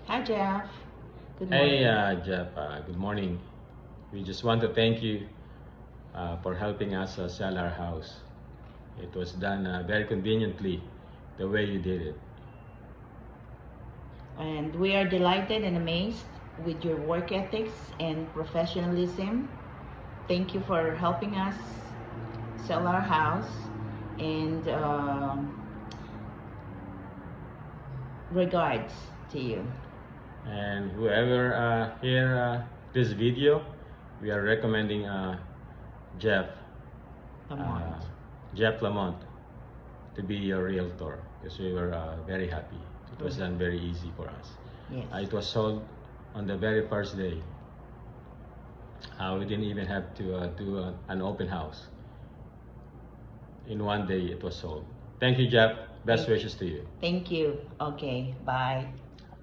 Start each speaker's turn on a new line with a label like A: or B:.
A: Hi, Jeff. Good
B: Hey,
A: morning.
B: Jeff, good morning. We just want to thank you for helping us sell our house. It was done very conveniently the way you did it.
A: And we are delighted and amazed with your work ethics and professionalism. Thank you for helping us sell our house. And regards to you.
B: And whoever hear this video, we are recommending Jeff,
A: Lamont.
B: Jeff Lamont, to be your realtor because we were very happy. It was done very easy for us.
A: Yes.
B: It was sold on the very first day. We didn't even have to do an open house. In one day, it was sold. Thank you, Jeff. Best wishes to you.
A: Thank you. Okay, bye.